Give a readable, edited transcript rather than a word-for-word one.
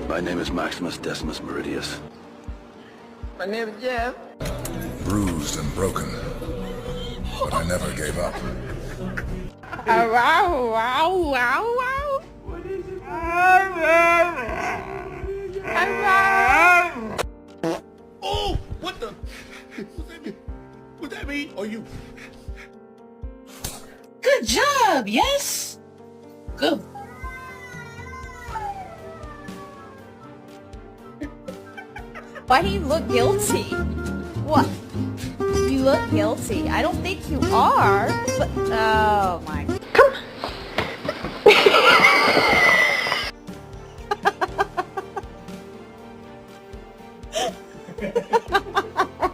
My name is Maximus Decimus Meridius. My name is Jeff. Bruised and broken, but I never gave up. Wow, wow, wow, wow. Oh, what the? What's that mean? Or you? Good job, yes. Good. Why do you look guilty? What? You look guilty. I don't think you are, but... Oh my... Come.